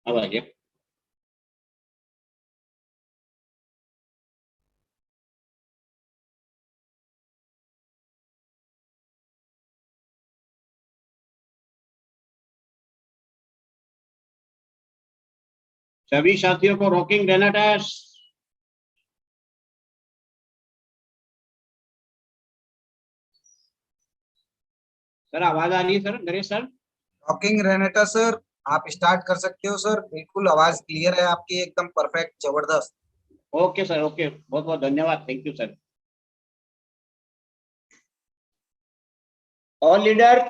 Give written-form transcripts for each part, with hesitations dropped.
अब आ गया। सभी साथियों को रॉकिंग रेनाटेस। सर आवाज आ रही है sir, Naresh sir? Talking Renata sir, आप स्टार्ट कर सकते हो सर। बिल्कुल आवाज क्लियर है आपकी, एकदम परफेक्ट, जबरदस्त। ओके सर, ओके, बहुत बहुत धन्यवाद, thank you sir. All leader.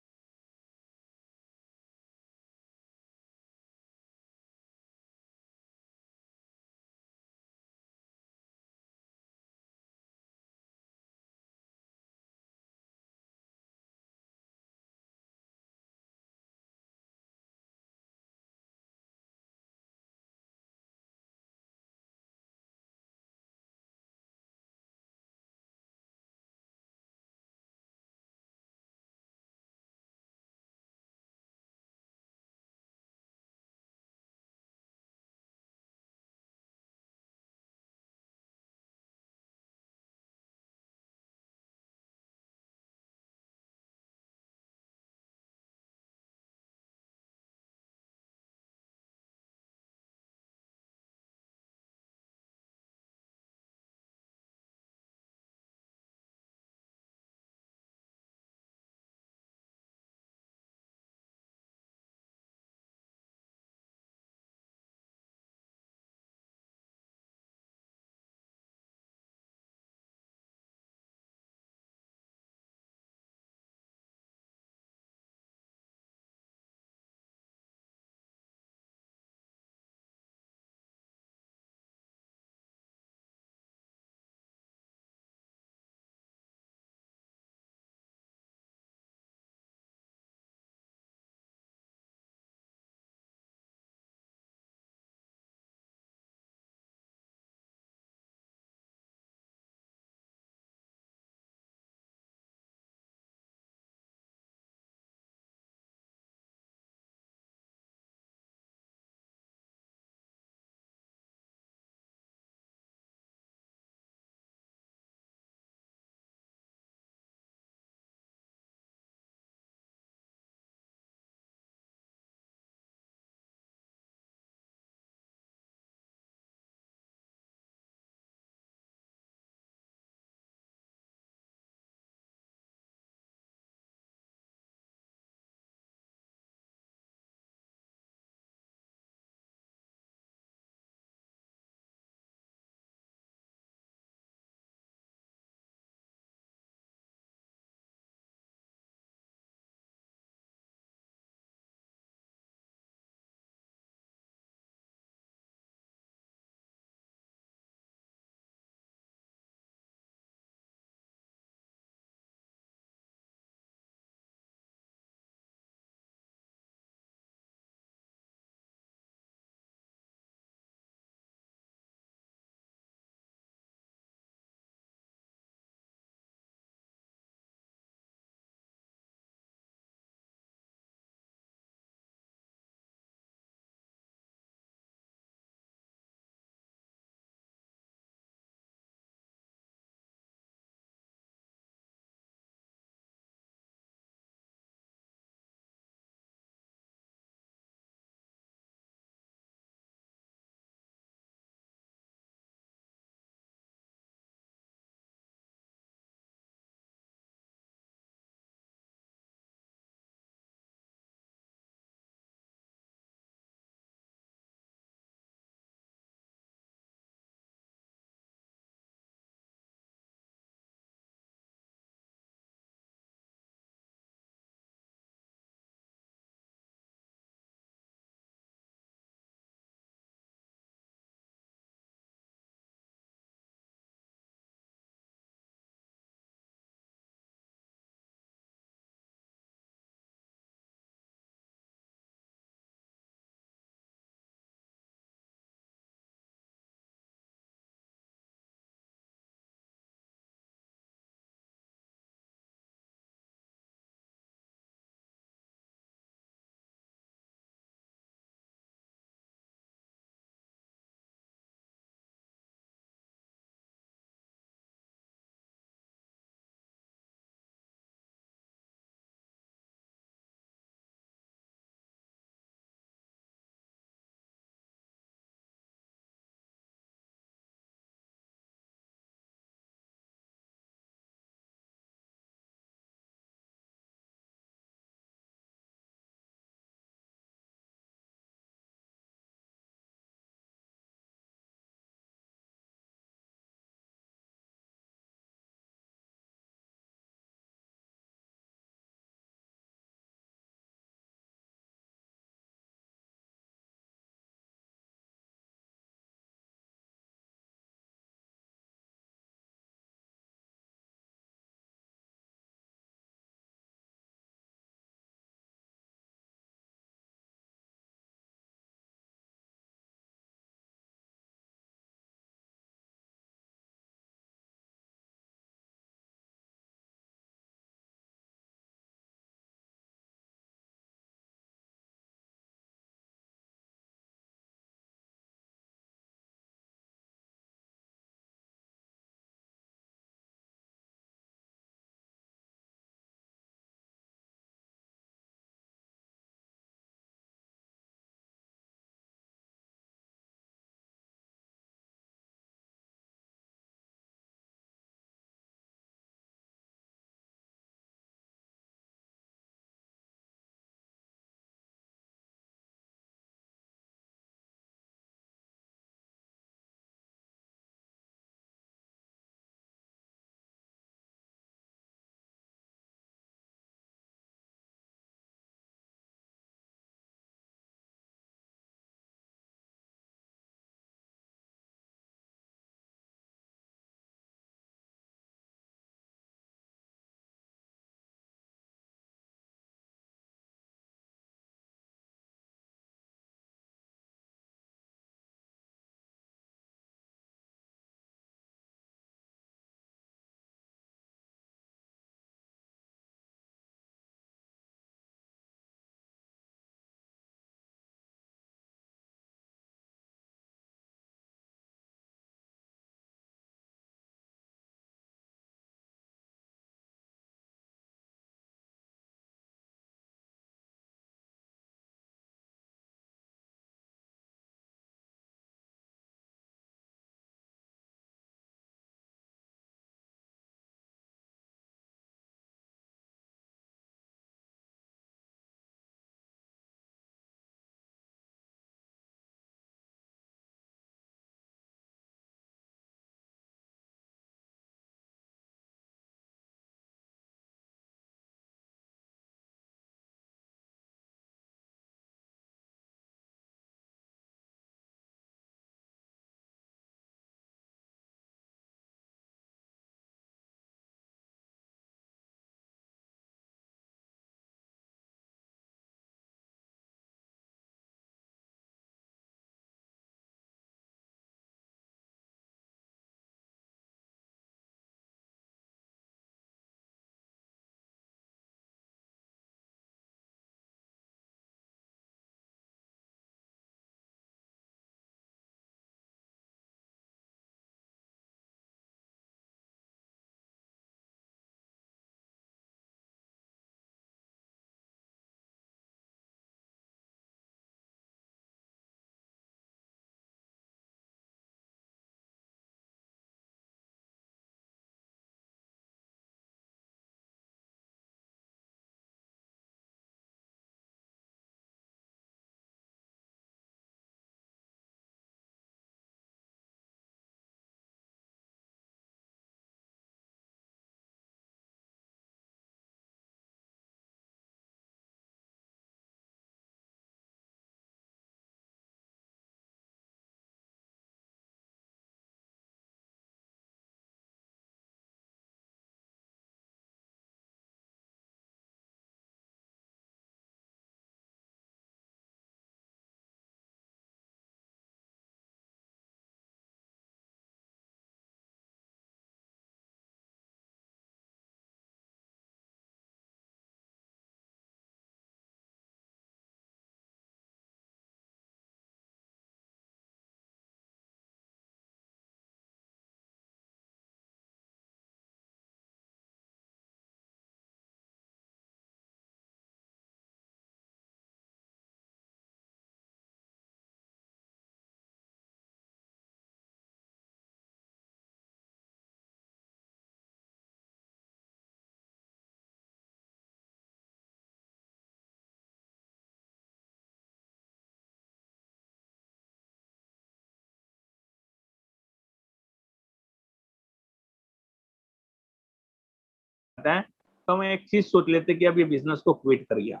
जाता है तो हम एक चीज सोच लेते हैं कि अब ये बिजनेस को क्विट कर गया,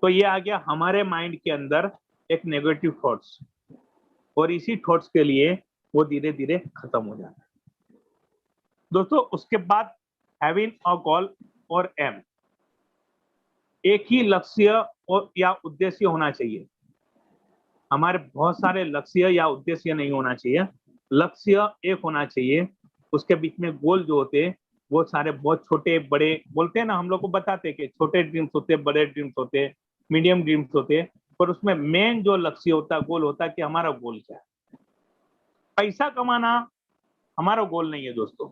तो ये आ गया हमारे माइंड के अंदर एक नेगेटिव थॉट्स, और इसी थॉट्स के लिए वो धीरे धीरे खत्म हो जाता है। दोस्तों उसके बाद हैविंग अ गोल और एम, एक ही लक्ष्य और या उद्देश्य होना चाहिए। हमारे बहुत सारे लक्ष्य या उद्देश्य नहीं होना चाहिए, लक्ष्य एक होना चाहिए, उसके बीच में गोल जो होते हैं वो सारे बहुत छोटे बड़े, बोलते हैं ना, हम लोग को बताते हैं कि छोटे ड्रीम्स होते हैं, बड़े ड्रीम्स होते हैं, मीडियम ड्रीम्स होते हैं, पर उसमें मेन जो लक्ष्य होता है, गोल होता है कि हमारा गोल क्या है। पैसा कमाना हमारा गोल नहीं है दोस्तों,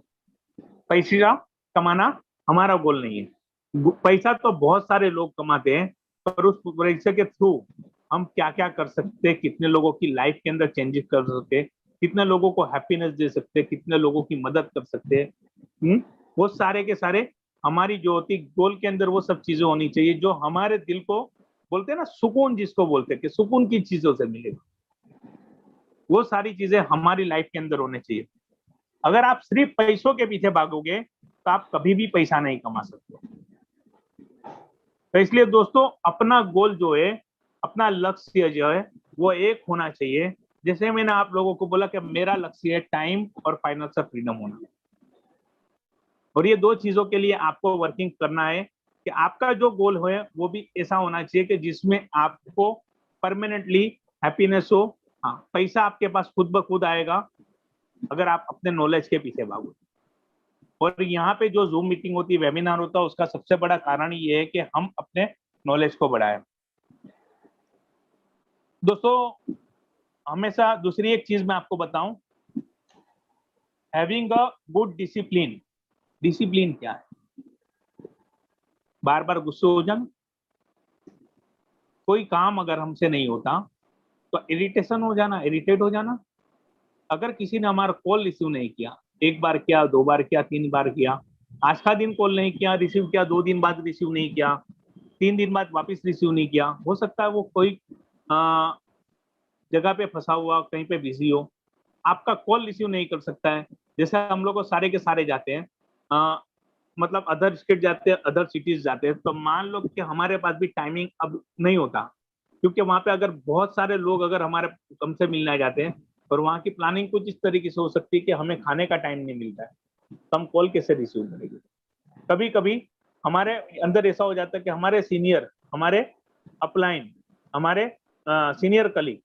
पैसा कमाना हमारा गोल नहीं है। पैसा तो बहुत सारे लोग कमाते हैं, पर उस पैसे के थ्रू हम क्या क्या कर सकते हैं, कितने लोगों की लाइफ के अंदर चेंजेस कर सकते हैं, कितने लोगों को हैप्पीनेस दे सकते हैं, कितने लोगों की मदद कर सकते हैं, वो सारे के सारे हमारी जो होती गोल के अंदर वो सब चीजें होनी चाहिए जो हमारे दिल को, बोलते हैं ना सुकून, जिसको बोलते हैं कि सुकून की चीजों से मिलेगा, वो सारी चीजें हमारी लाइफ के अंदर होनी चाहिए। अगर आप सिर्फ पैसों के पीछे भागोगे तो आप कभी भी पैसा नहीं कमा सकते। तो इसलिए दोस्तों अपना गोल जो है, अपना लक्ष्य जो है वो एक होना चाहिए। जैसे मैंने आप लोगों को बोला कि मेरा लक्ष्य है टाइम और फाइनेंशियल फ्रीडम होना, और ये दो चीजों के लिए आपको वर्किंग करना है कि आपका जो गोल है वो भी ऐसा होना चाहिए कि जिसमें आपको परमानेंटली हैप्पीनेस हो। हाँ, पैसा आपके पास खुद ब खुद आएगा अगर आप अपने नॉलेज के पीछे भागो। और यहाँ पे जो जूम मीटिंग होती है, वेबिनार होता है, उसका सबसे बड़ा कारण ये है कि हम अपने नॉलेज को बढ़ाएं। दोस्तों हमेशा दूसरी एक चीज मैं आपको बताऊं, having a good discipline. Discipline क्या है? बार बार गुस्से हो जाना, कोई काम अगर हमसे नहीं होता तो इरिटेशन हो जाना, इरिटेट हो जाना। अगर किसी ने हमारा कॉल रिसीव नहीं किया, एक बार किया, दो बार किया, तीन बार किया, आज का दिन कॉल नहीं किया, रिसीव किया, 2 दिन बाद रिसीव नहीं किया, 3 दिन बाद वापस रिसीव नहीं किया, हो सकता है वो कोई जगह पे फंसा हुआ, कहीं पे बिजी हो, आपका कॉल रिसीव नहीं कर सकता है। जैसे हम लोग को सारे के सारे जाते हैं, मतलब अदर स्टेट जाते हैं, अदर सिटीज जाते हैं, तो मान लो कि हमारे पास भी टाइमिंग अब नहीं होता, क्योंकि वहां पे अगर बहुत सारे लोग अगर हमारे हमसे मिलने जाते हैं और वहां की प्लानिंग कुछ इस तरीके से हो सकती है कि हमें खाने का टाइम नहीं मिलता है, तो हम कॉल कैसे रिसीव करेंगे। कभी कभी हमारे अंदर ऐसा हो जाता है कि हमारे सीनियर, हमारे अपलाइन, हमारे सीनियर कलीग,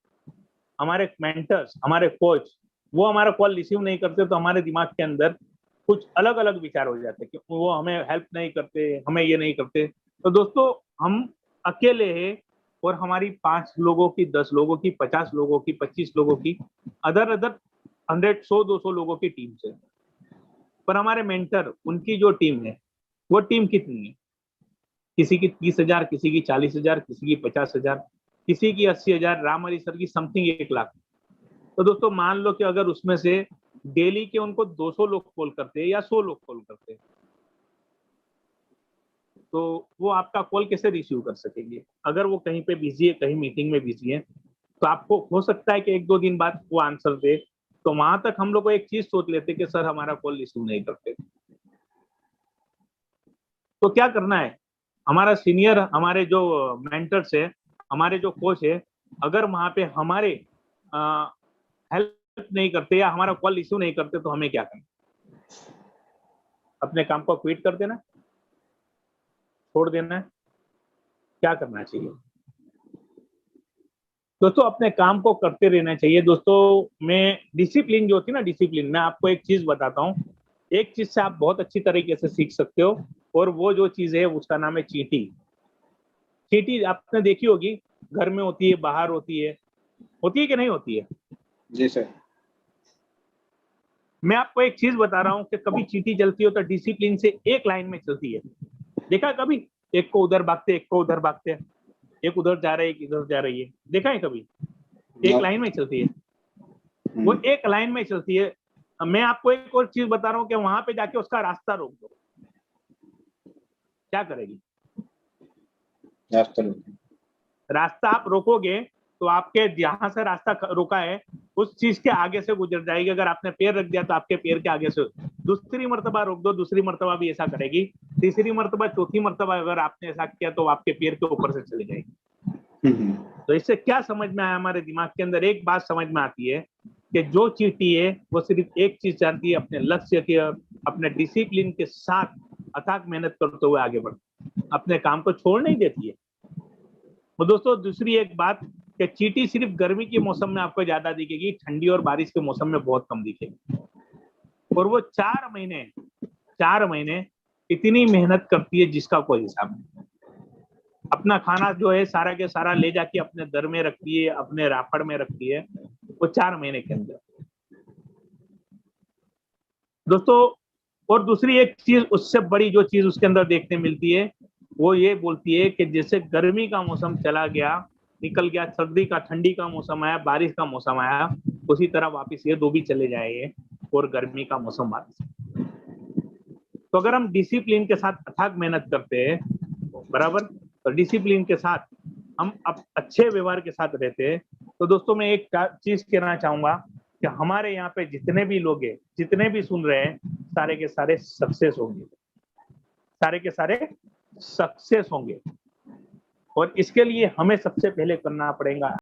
हमारे मेंटर्स, हमारे कोच, वो हमारा कॉल रिसीव नहीं करते, तो हमारे दिमाग के अंदर कुछ अलग अलग विचार हो जाते हैं कि वो हमें हेल्प नहीं करते, हमें ये नहीं करते। तो दोस्तों हम अकेले हैं और हमारी 5 लोगों की, 10 लोगों की, 50 लोगों की, 25 लोगों की, अदर अदर 100, 100, 200 लोगों की टीम से, पर हमारे मेंटर, उनकी जो टीम है वो टीम कितनी है? किसी की 30,000, किसी की 40,000, किसी की 50,000, किसी की 80,000, राम हरी सर की समथिंग 1 लाख। तो दोस्तों मान लो कि अगर उसमें से डेली के उनको 200 लोग कॉल करते हैं या 100 लोग कॉल करते हैं, तो वो आपका कॉल कैसे रिसीव कर सकेंगे? अगर वो कहीं पे बिजी है, कहीं मीटिंग में बिजी है, तो आपको हो सकता है कि 1-2 दिन बाद वो आंसर दे। तो वहां तक हम लोग को एक चीज सोच लेते कि सर हमारा कॉल रिसीव नहीं करते, तो क्या करना है? हमारा सीनियर, हमारे जो मेंटर्स है, हमारे जो कोच है, अगर वहां पे हमारे हेल्प नहीं करते या हमारा कॉल रिसीव नहीं करते, तो हमें क्या करना? अपने काम को क्विट कर देना, छोड़ देना है, क्या करना चाहिए? दोस्तों अपने काम को करते रहना चाहिए। दोस्तों मैं डिसिप्लिन जो होती है ना, डिसिप्लिन, मैं आपको एक चीज बताता हूँ, एक चीज से आप बहुत अच्छी तरीके से सीख सकते हो, और वो जो चीज है उसका नाम है चींटी। चींटी आपने देखी होगी, घर में होती है, बाहर होती है कि नहीं होती है? जी सर। मैं आपको एक चीज बता रहा हूँ कि कभी चींटी चलती हो तो डिसिप्लिन से एक लाइन में चलती है। देखा कभी? एक को उधर भागते, एक को उधर भागते, एक उधर जा रहा है, एक इधर जा रही है, देखा है कभी? एक लाइन में चलती है, वो एक लाइन में चलती है। मैं आपको एक और चीज बता रहा हूँ कि वहां पे जाके उसका रास्ता रोक दो, क्या करेगी? रास्ता आप रोकोगे तो आपके जहां से रास्ता रोका है उस चीज के आगे से गुजर जाएगी। अगर आपने पैर रख दिया तो आपके पैर के आगे से। दूसरी मर्तबा रोक दो, दूसरी मर्तबा भी ऐसा करेगी, तीसरी मर्तबा चौथी मर्तबा अगर आपने ऐसा किया तो आपके पैर के ऊपर से चली जाएगी। तो इससे क्या समझ में आया, हमारे दिमाग के अंदर एक बात समझ में आती है कि जो चींटी है वो सिर्फ एक चीज जानती है, अपने लक्ष्य के, अपने डिसिप्लिन के साथ अथक मेहनत करते हुए आगे बढ़ती, अपने काम को छोड़ नहीं देती है। तो दोस्तों दूसरी एक बात कि चींटी सिर्फ गर्मी के मौसम में आपको ज्यादा दिखेगी, ठंडी और बारिश के मौसम में बहुत कम दिखेगी। और वो 4 महीने इतनी मेहनत करती है जिसका कोई हिसाब नहीं। अपना खाना जो है सारा के सारा ले जाके अपने दर में रखती है, अपने राफड़ में रखती है, वो 4 महीने के अंदर। दोस्तों और दूसरी एक चीज, उससे बड़ी जो चीज उसके अंदर देखने मिलती है, वो ये बोलती है कि जैसे गर्मी का मौसम चला गया, निकल गया, सर्दी का, ठंडी का मौसम आया, बारिश का मौसम आया, उसी तरह वापिस ये दो भी चले जाएंगे और गर्मी का मौसम वापिस। तो अगर हम डिसिप्लिन के साथ अथक मेहनत करते हैं, बराबर, तो डिसिप्लिन के साथ हम अच्छे व्यवहार के साथ रहते हैं, तो दोस्तों मैं एक चीज कहना चाहूंगा कि हमारे यहाँ पे जितने भी लोग हैं, जितने भी सुन रहे हैं, सारे के सारे सक्सेस होंगे, सारे के सारे सक्सेस होंगे। और इसके लिए हमें सबसे पहले करना पड़ेगा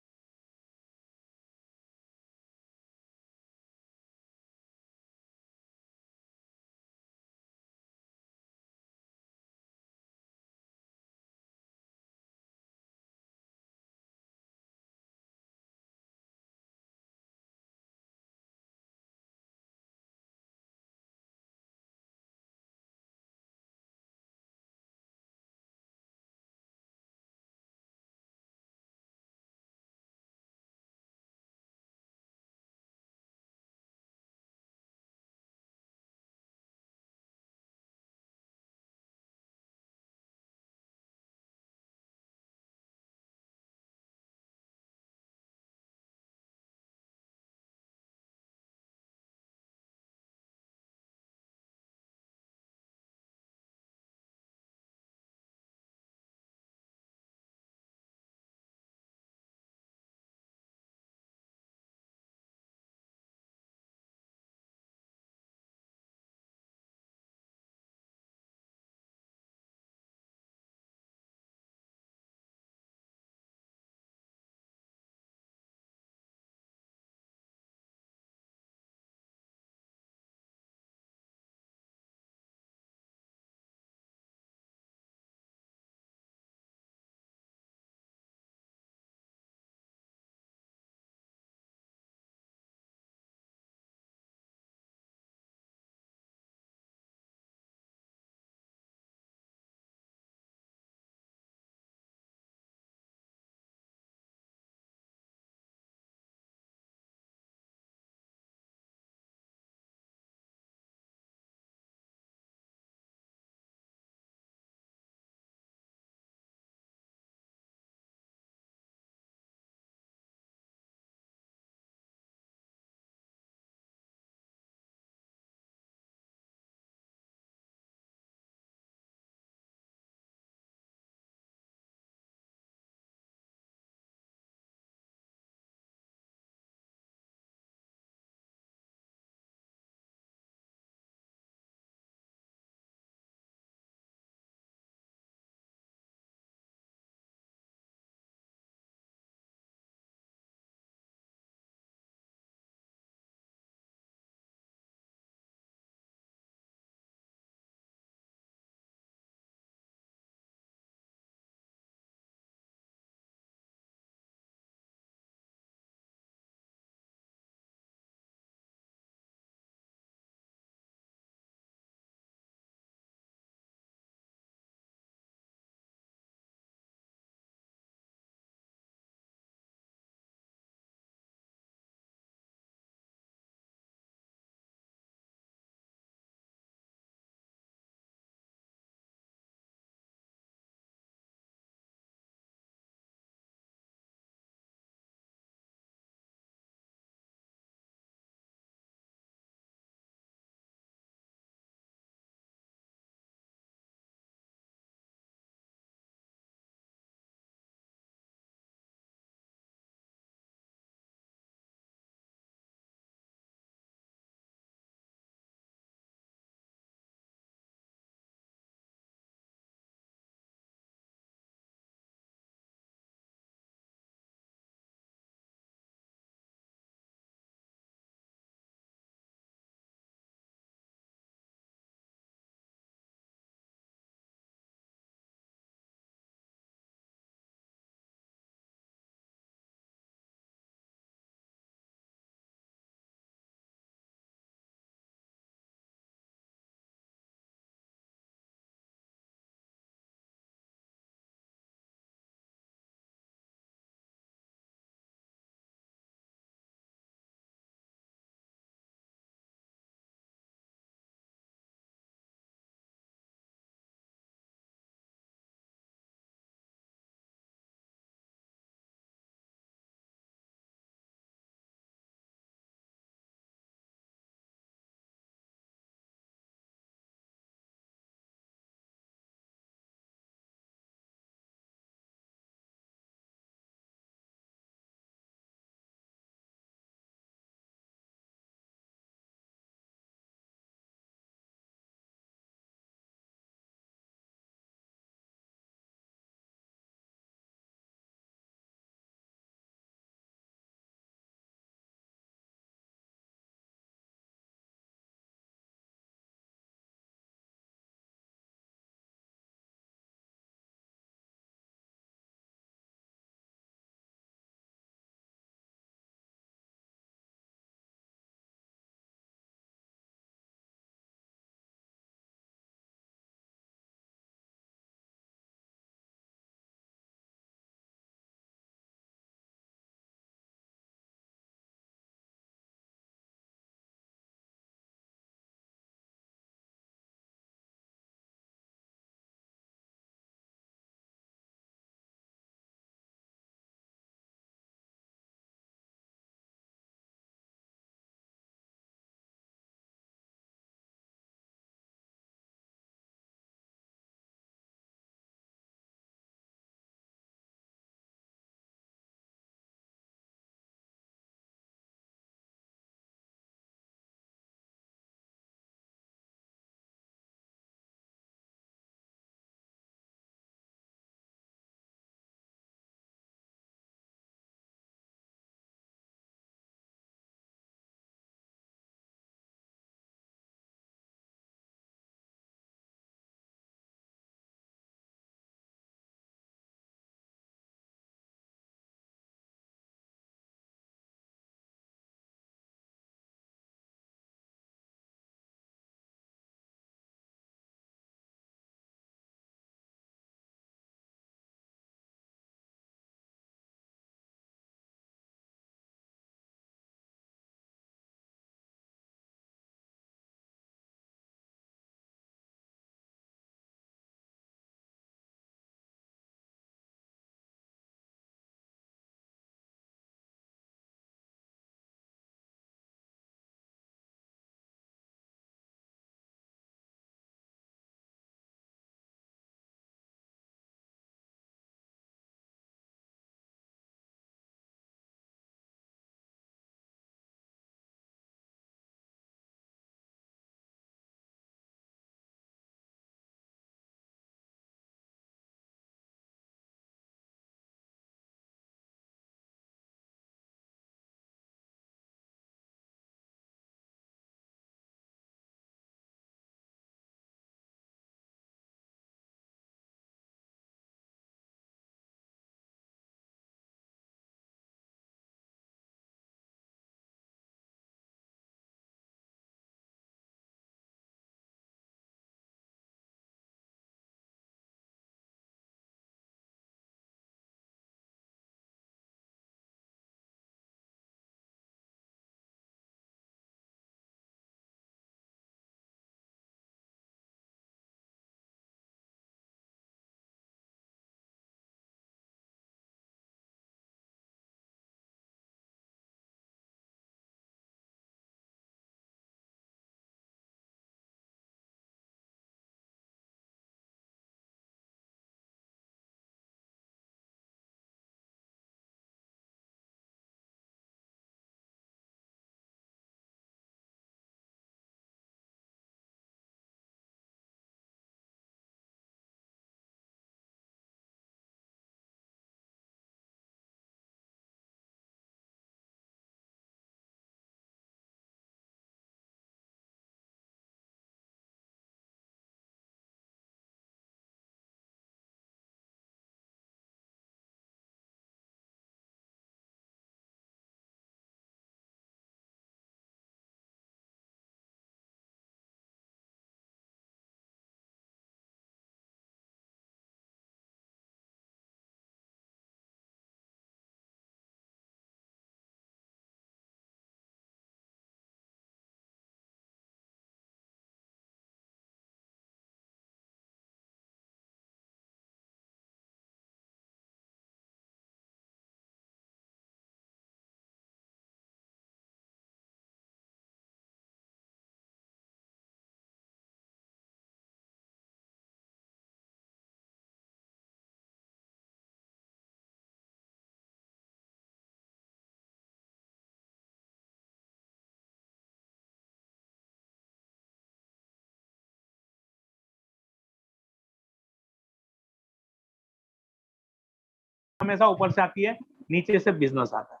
हमेशा ऊपर से आती है, नीचे से बिजनेस आता है।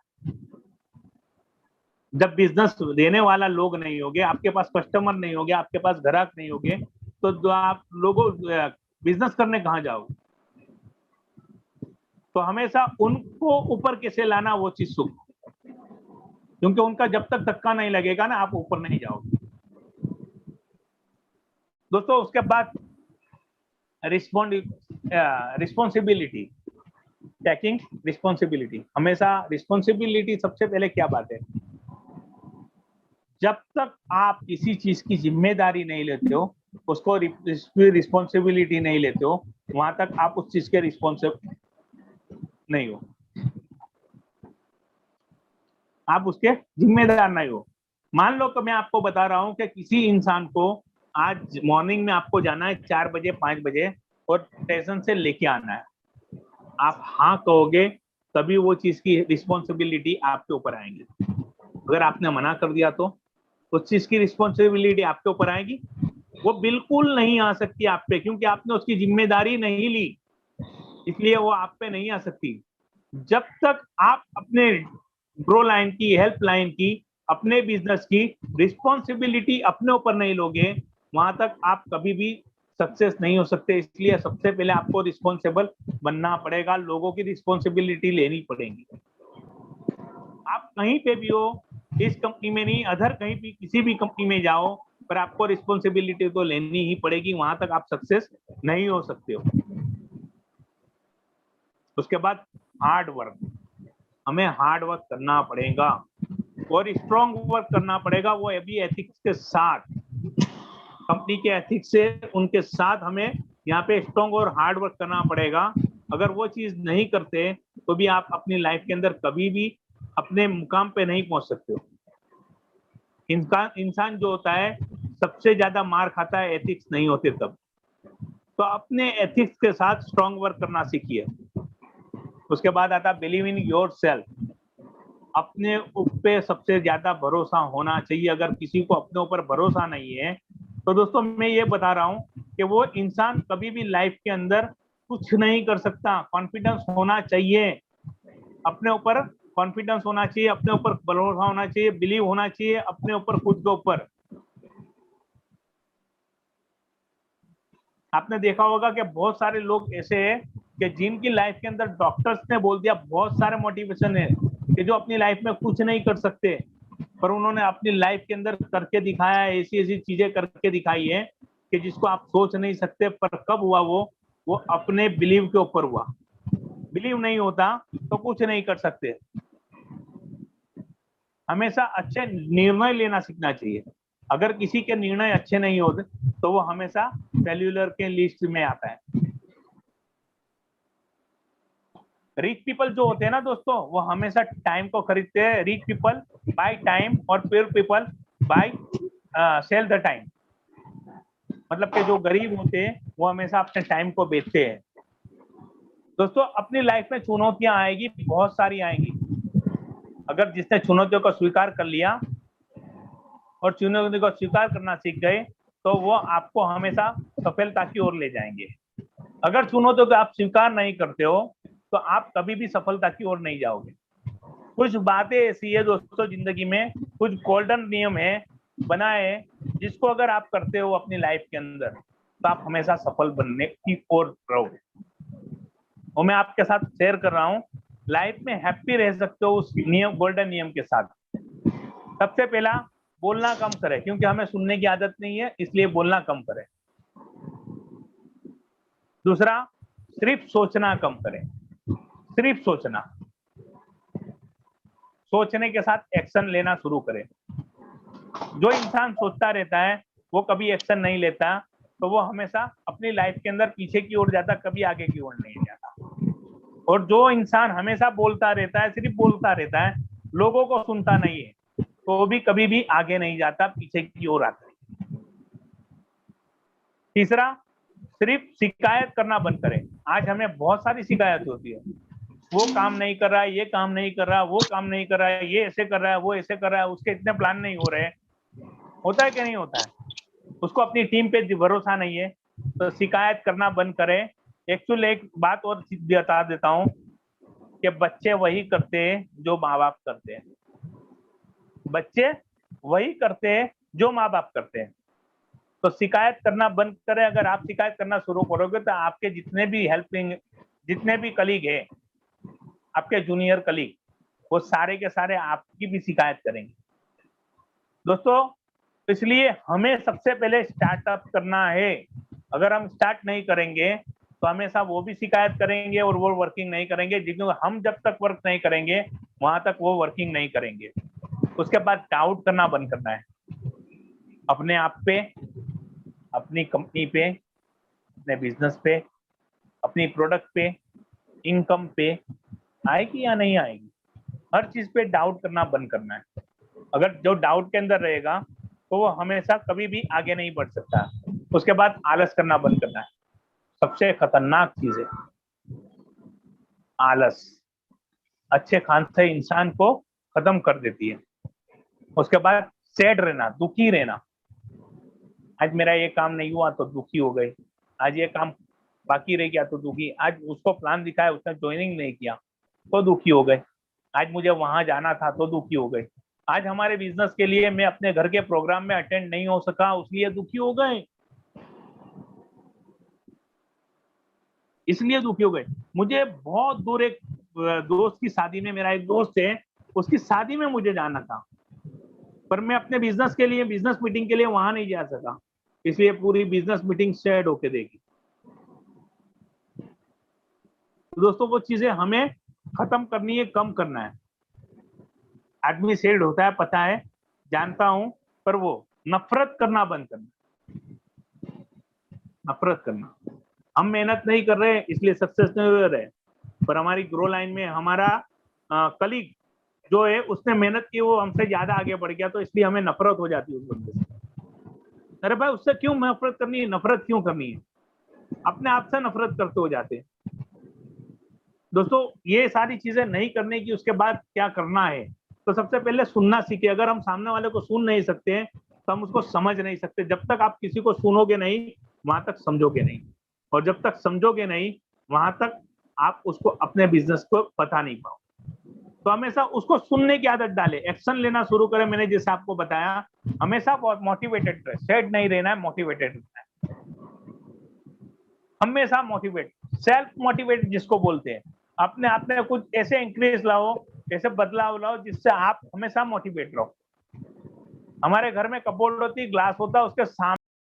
जब बिजनेस देने वाला लोग नहीं होगे, आपके पास कस्टमर नहीं होगे, आपके पास ग्राहक नहीं होगे, तो जो आप लोगों बिजनेस करने कहाँ जाओगे? तो हमेशा उनको ऊपर कैसे लाना, वो चीज सीखो, क्योंकि उनका जब तक धक्का नहीं लगेगा ना, आप ऊपर नहीं जाओगे। दोस्तों उसके बाद रिस्पॉन्सिबिलिटी, टेकिंग रिस्पॉन्सिबिलिटी। हमेशा रिस्पॉन्सिबिलिटी सबसे पहले क्या बात है, जब तक आप किसी चीज की जिम्मेदारी नहीं लेते हो, उसको रिस्पॉन्सिबिलिटी नहीं लेते हो, वहां तक आप उस चीज के रिस्पॉन्सिबल नहीं हो, आप उसके जिम्मेदार नहीं हो। मान लो कि मैं आपको बता रहा हूं कि किसी इंसान को आज मॉर्निंग में आपको जाना है 4 बजे 5 बजे और स्टेशन से लेके आना है, आप हाँ कहोगे तभी वो चीज की रिस्पॉन्सिबिलिटी आपके ऊपर आएगी। अगर आपने मना कर दिया तो उस चीज की रिस्पॉन्सिबिलिटी आपके ऊपर आएगी? वो बिल्कुल नहीं आ सकती आप पे, क्योंकि आपने उसकी जिम्मेदारी नहीं ली, इसलिए वो आप पे नहीं आ सकती। जब तक आप अपने ग्रो लाइन की, हेल्प लाइन की, अपने बिजनेस की रिस्पॉन्सिबिलिटी अपने ऊपर नहीं लोगे, वहां तक आप कभी भी सक्सेस नहीं हो सकते। इसलिए सबसे पहले आपको रिस्पॉन्सिबल बनना पड़ेगा, लोगों की रिस्पॉन्सिबिलिटी लेनी पड़ेगी। आप कहीं पे भी हो, इस कंपनी में नहीं, अदर कहीं भी किसी भी कंपनी में जाओ, पर आपको रिस्पॉन्सिबिलिटी तो लेनी ही पड़ेगी, वहां तक आप सक्सेस नहीं हो सकते हो। उसके बाद हार्ड वर्क, हमें हार्ड वर्क करना पड़ेगा और स्ट्रॉन्ग वर्क करना पड़ेगा, वो अभी एथिक्स के साथ, कंपनी के एथिक्स से उनके साथ हमें यहाँ पे स्ट्रॉन्ग और हार्ड वर्क करना पड़ेगा। अगर वो चीज नहीं करते तो भी आप अपनी लाइफ के अंदर कभी भी अपने मुकाम पे नहीं पहुंच सकते हो। इंसान जो होता है सबसे ज्यादा मार खाता है एथिक्स नहीं होते तब। तो अपने एथिक्स के साथ स्ट्रॉन्ग वर्क करना सीखिए। उसके बाद आता है बिलीव इन योर सेल्फ, अपने ऊपर सबसे ज्यादा भरोसा होना चाहिए। अगर किसी को अपने ऊपर भरोसा नहीं है तो दोस्तों मैं ये बता रहा हूं कि वो इंसान कभी भी लाइफ के अंदर कुछ नहीं कर सकता। कॉन्फिडेंस होना चाहिए, अपने ऊपर कॉन्फिडेंस होना चाहिए, अपने ऊपर भरोसा होना चाहिए, बिलीव होना चाहिए अपने ऊपर, खुद के ऊपर। आपने देखा होगा कि बहुत सारे लोग ऐसे हैं कि जिनकी लाइफ के अंदर डॉक्टर्स ने बोल दिया, बहुत सारे मोटिवेशन है कि जो अपनी लाइफ में कुछ नहीं कर सकते, पर उन्होंने अपनी लाइफ के अंदर करके दिखाया है, ऐसी ऐसी चीजें करके दिखाई है कि जिसको आप सोच नहीं सकते। पर कब हुआ वो अपने बिलीव के ऊपर हुआ। बिलीव नहीं होता तो कुछ नहीं कर सकते। हमेशा अच्छे निर्णय लेना सीखना चाहिए। अगर किसी के निर्णय अच्छे नहीं होते तो वो हमेशा फेल्यूलर के लिस्ट में आता है। रिच पीपल जो होते हैं ना दोस्तों, वो हमेशा टाइम को खरीदते हैं। रिच पीपल बाय टाइम और poor people buy sell the time. मतलब कि जो गरीब होते हैं वो हमेशा अपने टाइम को बेचते हैं। दोस्तों अपनी लाइफ में चुनौतियां आएगी, बहुत सारी आएंगी। अगर जिसने चुनौतियों को स्वीकार कर लिया और चुनौतियों को स्वीकार करना सीख गए तो वो आपको हमेशा सफलता की ओर ले जाएंगे। अगर चुनौतियों को आप स्वीकार नहीं करते हो तो आप कभी भी सफलता की ओर नहीं जाओगे। कुछ बातें ऐसी है दोस्तों जिंदगी में, कुछ गोल्डन नियम है बनाए, जिसको अगर आप करते हो अपनी लाइफ के अंदर तो आप हमेशा सफल बनने की ओर रहोगे। वो मैं आपके साथ शेयर कर रहा हूँ। लाइफ में हैप्पी रह सकते हो उस नियम, गोल्डन नियम के साथ। सबसे पहला, बोलना कम करें, क्योंकि हमें सुनने की आदत नहीं है, इसलिए बोलना कम करें। दूसरा, सिर्फ सोचना कम करें। सिर्फ सोचना, सोचने के साथ एक्शन लेना शुरू करें। जो इंसान सोचता रहता है वो कभी एक्शन नहीं लेता, तो वो हमेशा अपनी लाइफ के अंदर पीछे की ओर जाता, कभी आगे की ओर नहीं जाता। और जो इंसान हमेशा बोलता रहता है, सिर्फ बोलता रहता है, लोगों को सुनता नहीं है, तो वो भी कभी भी आगे नहीं जाता, पीछे की ओर आता है। तीसरा, सिर्फ शिकायत करना बंद करें। आज हमें बहुत सारी शिकायत होती है, वो काम नहीं कर रहा है, ये काम नहीं कर रहा है, वो काम नहीं कर रहा है, ये ऐसे कर रहा है, वो ऐसे कर रहा है, उसके इतने प्लान नहीं हो रहे। होता है कि नहीं होता है? उसको अपनी टीम पे भरोसा नहीं है, तो शिकायत करना बंद करें। एक्चुअली एक बात और बता देता हूँ, कि बच्चे वही करते हैं जो माँ बाप करते हैं, बच्चे वही करते हैं जो माँ बाप करते हैं। तो शिकायत करना बंद करें। अगर आप शिकायत करना शुरू करोगे तो आपके जितने भी हेल्पिंग, जितने भी कलीग है, आपके जूनियर कलीग, वो सारे के सारे आपकी भी शिकायत करेंगे। दोस्तों, इसलिए हमें सबसे पहले स्टार्टअप करना है। अगर हम स्टार्ट नहीं करेंगे तो हमेशा वो भी शिकायत करेंगे और वो वर्किंग नहीं करेंगे, क्योंकि हम जब तक वर्क नहीं करेंगे वहां तक वो वर्किंग नहीं करेंगे। उसके बाद डाउट करना बंद करना है अपने आप पे, अपनी कंपनी पे, अपने बिजनेस पे, अपनी प्रोडक्ट पे, इनकम पे आएगी या नहीं आएगी, हर चीज पे डाउट करना बंद करना है। अगर जो डाउट के अंदर रहेगा तो वो हमेशा कभी भी आगे नहीं बढ़ सकता। उसके बाद आलस करना बंद करना है। सबसे खतरनाक चीज है आलस, अच्छे खान से इंसान को खत्म कर देती है। उसके बाद सैड रहना, दुखी रहना, आज मेरा ये काम नहीं हुआ तो दुखी हो गए, आज ये काम बाकी रह गया तो दुखी, आज उसको प्लान दिखाया उसने ज्वाइनिंग नहीं किया तो दुखी हो गए, आज मुझे वहां जाना था तो दुखी हो गए, आज हमारे बिजनेस के लिए मैं अपने घर के प्रोग्राम में अटेंड नहीं हो सका उसलिए दुखी हो गए, इसलिए दुखी हो गए। मुझे बहुत दूर एक दोस्त की शादी में, मेरा एक दोस्त है, उसकी शादी में मुझे जाना था, पर मैं अपने बिजनेस के लिए, बिजनेस मीटिंग के लिए वहां नहीं जा सका, इसलिए पूरी बिजनेस मीटिंग शेड होके देगी। तो दोस्तों, वो चीजें हमें खत्म करनी है, कम करना है। आदमी शेड होता है, पता है, जानता हूं, पर वो नफरत करना बंद करना, नफरत करना। हम मेहनत नहीं कर रहे इसलिए सक्सेस नहीं हो रहे, पर हमारी ग्रो लाइन में हमारा कलीग जो है उसने मेहनत की, वो हमसे ज्यादा आगे बढ़ गया, तो इसलिए हमें नफरत हो जाती है उस बंदे से। अरे भाई, उससे क्यों नफरत करनी है? नफरत क्यों करनी है? अपने आप से नफरत करते हो जाते हैं। दोस्तों, ये सारी चीजें नहीं करने की, उसके बाद क्या करना है? तो सबसे पहले सुनना सीखे। अगर हम सामने वाले को सुन नहीं सकते हैं तो हम उसको समझ नहीं सकते। जब तक आप किसी को सुनोगे नहीं वहां तक समझोगे नहीं, और जब तक समझोगे नहीं वहां तक आप उसको, अपने बिजनेस को बता नहीं पाओ। तो हमेशा उसको सुनने की आदत डाले, एक्शन लेना शुरू करें। मैंने जैसे आपको बताया, हमेशा मोटिवेटेड रहे, सेड नहीं रहना है, मोटिवेटेड रहना है, हमेशा मोटिवेट, सेल्फ मोटिवेट जिसको बोलते हैं। अपने आप में कुछ ऐसे इंक्रीज लाओ, ऐसे बदलाव लाओ जिससे आप हमेशा मोटिवेट रहो। हमारे घर में कपबोर्ड होती, ग्लास होता, उसके सामने